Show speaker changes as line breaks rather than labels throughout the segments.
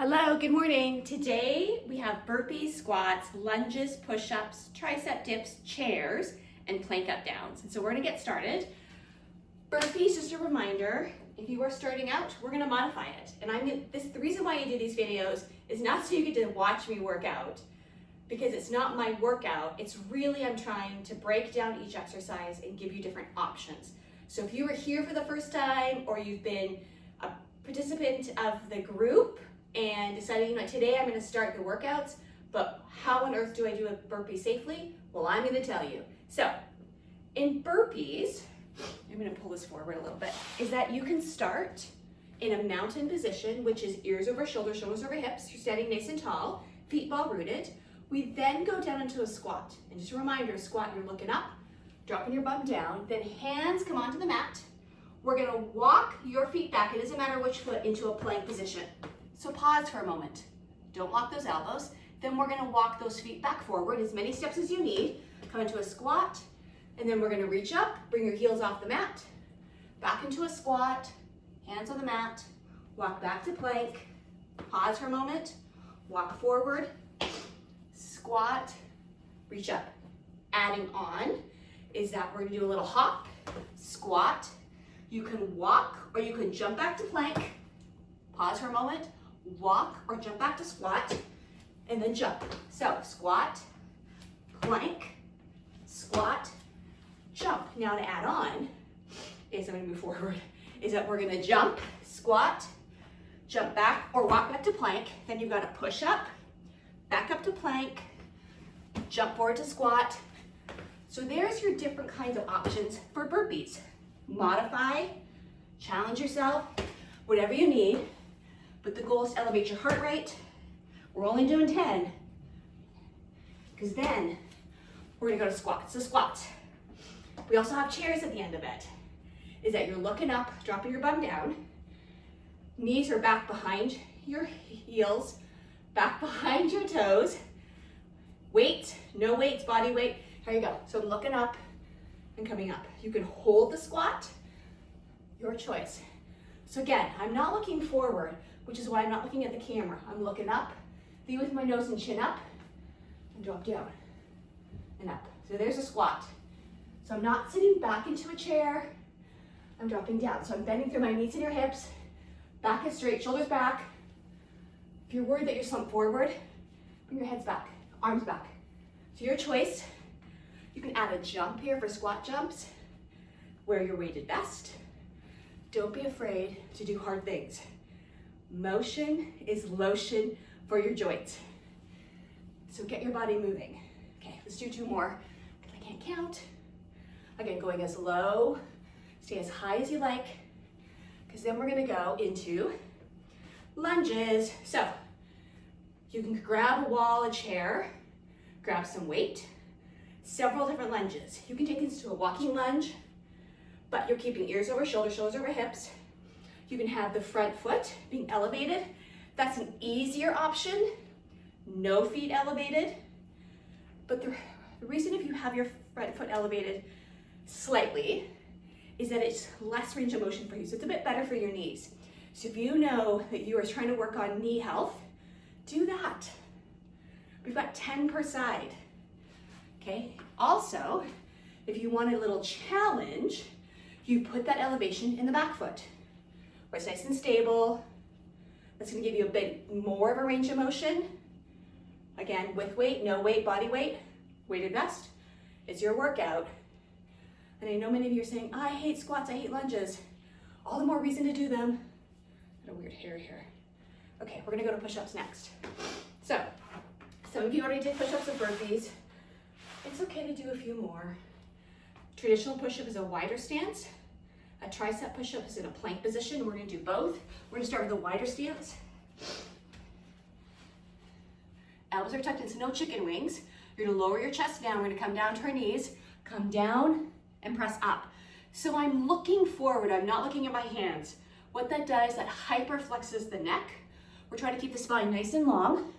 Hello, good morning. Today we have burpees, squats, lunges, push-ups, tricep dips, chairs, and plank up downs. And so we're gonna get started. Burpees, just a reminder, if you are starting out, we're gonna modify it. And the reason why I do these videos is not so you get to watch me work out, because it's not my workout. It's really, I'm trying to break down each exercise and give you different options. So if you were here for the first time or you've been a participant of the group and decided, today I'm gonna start the workouts, but how on earth do I do a burpee safely? Well, I'm gonna tell you. So in burpees, I'm gonna pull this forward a little bit, is that you can start in a mountain position, which is ears over shoulders, shoulders over hips. You're standing nice and tall, feet ball rooted. We then go down into a squat. And just a reminder, squat, you're looking up, dropping your bum down, then hands come onto the mat. We're gonna walk your feet back, it doesn't matter which foot, into a plank position. So pause for a moment. Don't lock those elbows. Then we're gonna walk those feet back forward, as many steps as you need. Come into a squat, and then we're gonna reach up, bring your heels off the mat, back into a squat, hands on the mat, walk back to plank, pause for a moment, walk forward, squat, reach up. Adding on is that we're gonna do a little hop, squat. You can walk or you can jump back to plank, pause for a moment, walk or jump back to squat, and then jump. So squat, plank, squat, jump. Now to add on is, I'm gonna move forward, is that we're gonna jump, squat, jump back or walk back to plank. Then you've got to push up, back up to plank, jump forward to squat. So there's your different kinds of options for burpees. Modify, challenge yourself, whatever you need. But the goal is to elevate your heart rate. We're only doing 10, because then we're gonna go to squats. So squats. We also have chairs at the end of it. Is that you're looking up, dropping your bum down. Knees are back behind your heels, back behind your toes. Weight, no weights, body weight. Here you go. So I'm looking up and coming up. You can hold the squat, your choice. So again, I'm not looking forward, which is why I'm not looking at the camera. I'm looking up, lead with my nose and chin up, and drop down and up. So there's a squat. So I'm not sitting back into a chair, I'm dropping down. So I'm bending through my knees and your hips, back is straight, shoulders back. If you're worried that you're slumped forward, bring your heads back, arms back. So your choice. You can add a jump here for squat jumps, where you're weighted best. Don't be afraid to do hard things. Motion is lotion for your joints. So get your body moving. Okay, let's do 2 more. I can't count. Again, going as low, stay as high as you like, because then we're gonna go into lunges. So you can grab a wall, a chair, grab some weight, several different lunges. You can take this to a walking lunge, but you're keeping ears over shoulders, shoulders over hips. You can have the front foot being elevated. That's an easier option. No feet elevated. But the reason if you have your front foot elevated slightly is that it's less range of motion for you. So it's a bit better for your knees. So if you know that you are trying to work on knee health, do that. We've got 10 per side. Okay. Also, if you want a little challenge, you put that elevation in the back foot, where it's nice and stable. That's gonna give you a bit more of a range of motion. Again, with weight, no weight, body weight, weighted vest. It's your workout. And I know many of you are saying, I hate squats, I hate lunges. All the more reason to do them. Got a weird hair here. Okay, we're gonna go to push-ups next. So, some of you already did push-ups and burpees. It's okay to do a few more. Traditional push-up is a wider stance. A tricep push-up is in a plank position. We're gonna do both. We're gonna start with a wider stance. Elbows are tucked in, so no chicken wings. You're gonna lower your chest down. We're gonna come down to our knees, come down and press up. So I'm looking forward, I'm not looking at my hands. What that does, that hyper flexes the neck. We're trying to keep the spine nice and long.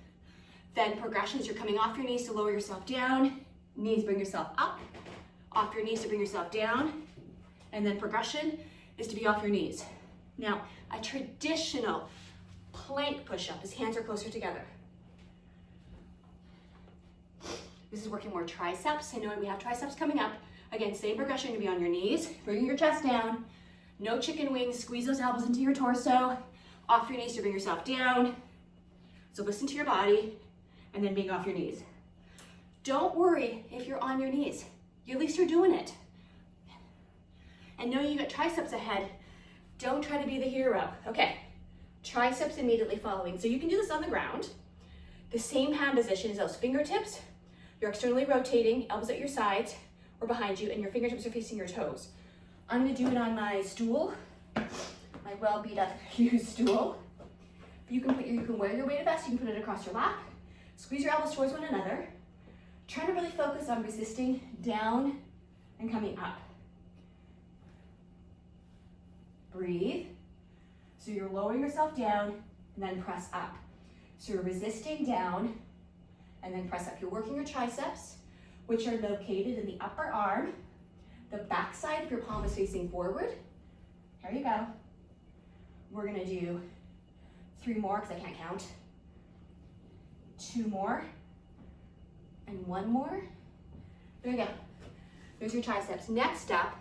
Then progressions, you're coming off your knees to lower yourself down. Knees, bring yourself up. Off your knees to bring yourself down. And then progression is to be off your knees. Now, a traditional plank push-up. His hands are closer together. This is working more triceps. I know we have triceps coming up. Again, same progression, to be on your knees, bringing your chest down. No chicken wings, squeeze those elbows into your torso. Off your knees to bring yourself down. So listen to your body, and then being off your knees. Don't worry if you're on your knees. At least you're doing it. And knowing you got triceps ahead, don't try to be the hero. Okay, triceps immediately following. So you can do this on the ground. The same hand position is those fingertips. You're externally rotating, elbows at your sides or behind you, and your fingertips are facing your toes. I'm gonna do it on my stool, my well beat up used stool. You can wear your weighted vest, you can put it across your lap. Squeeze your elbows towards one another. Trying to really focus on resisting down and coming up. Breathe. So you're lowering yourself down and then press up. So you're resisting down and then press up. You're working your triceps, which are located in the upper arm, the back side if your palm is facing forward. Here you go. We're gonna do 3 more because I can't count. 2 more. And 1 more. There you go. There's your triceps. Next up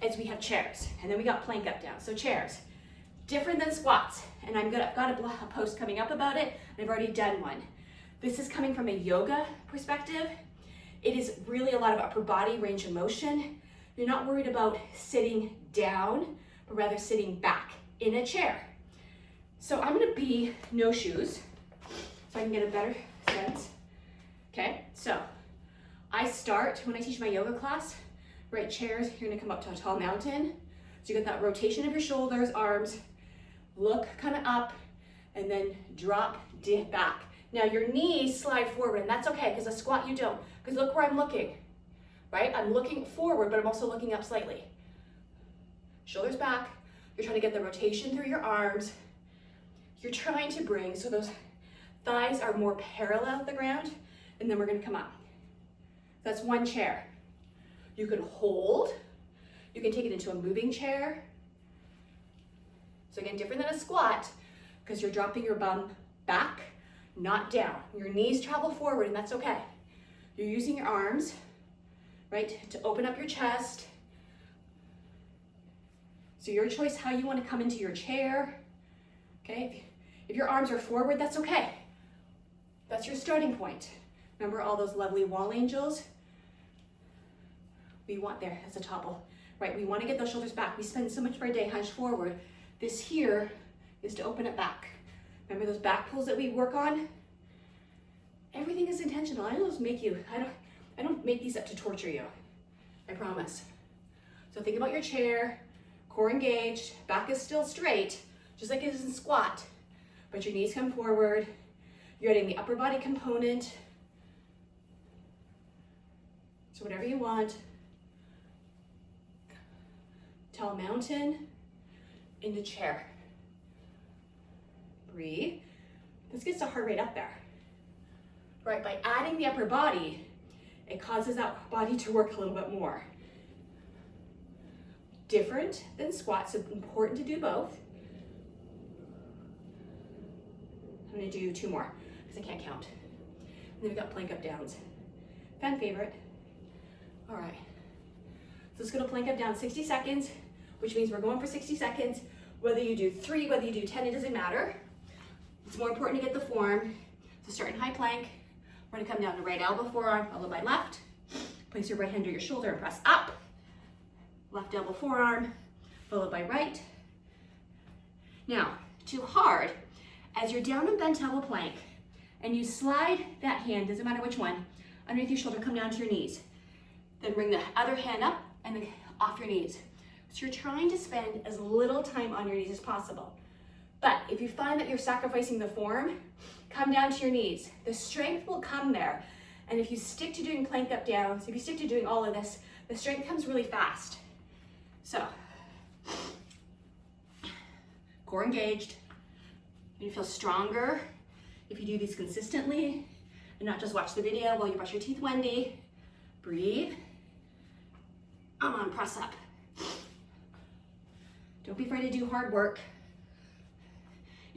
is we have chairs, and then we got plank up down. So chairs, different than squats. And I've got a post coming up about it, and I've already done one. This is coming from a yoga perspective. It is really a lot of upper body range of motion. You're not worried about sitting down, but rather sitting back in a chair. So I'm gonna be no shoes, so I can get a better sense. Okay, so I start, when I teach my yoga class, right chairs, you're gonna come up to a tall mountain. So you get that rotation of your shoulders, arms, look kind of up, and then drop, dip back. Now your knees slide forward, and that's okay, because a squat you don't. Because look where I'm looking, right? I'm looking forward, but I'm also looking up slightly. Shoulders back, you're trying to get the rotation through your arms. You're trying to bring, so those thighs are more parallel to the ground, and then we're gonna come up. That's 1 chair. You can hold, you can take it into a moving chair. So again, different than a squat, because you're dropping your bum back, not down. Your knees travel forward, and that's okay. You're using your arms, right, to open up your chest. So your choice how you want to come into your chair. Okay, if your arms are forward, that's okay. That's your starting point. Remember all those lovely wall angels? We want there as a topple, right? We want to get those shoulders back. We spend so much of our day hunched forward. This here is to open it back. Remember those back pulls that we work on? Everything is intentional. I don't make you, I don't make these up to torture you. I promise. So think about your chair, core engaged, back is still straight, just like it is in squat, but your knees come forward. You're adding the upper body component. So whatever you want. Tall mountain, into chair. Breathe. This gets the heart rate up there. Right, by adding the upper body, it causes that body to work a little bit more. Different than squats, so important to do both. I'm gonna do 2 more, because I can't count. And then we got plank up downs. Fan favorite. All right, so let's go to plank up down 60 seconds, which means we're going for 60 seconds. Whether you do 3, whether you do 10, it doesn't matter. It's more important to get the form. So start in high plank. We're gonna come down to right elbow, forearm, followed by left. Place your right hand to your shoulder and press up. Left elbow, forearm, followed by right. Now, too hard, as you're down in bent elbow plank, and you slide that hand, doesn't matter which one, underneath your shoulder, come down to your knees. Then bring the other hand up and then off your knees. So you're trying to spend as little time on your knees as possible. But if you find that you're sacrificing the form, come down to your knees. The strength will come there. And if you stick to doing plank up downs, if you stick to doing all of this, the strength comes really fast. So, core engaged. You feel stronger if you do these consistently and not just watch the video while you brush your teeth, Wendy. Breathe. Come on, press up. Don't be afraid to do hard work.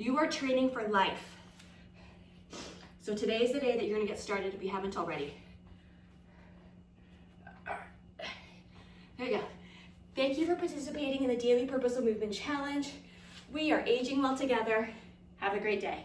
You are training for life. So today is the day that you're gonna get started if you haven't already. There you go. Thank you for participating in the Daily Purposeful Movement Challenge. We are aging well together. Have a great day.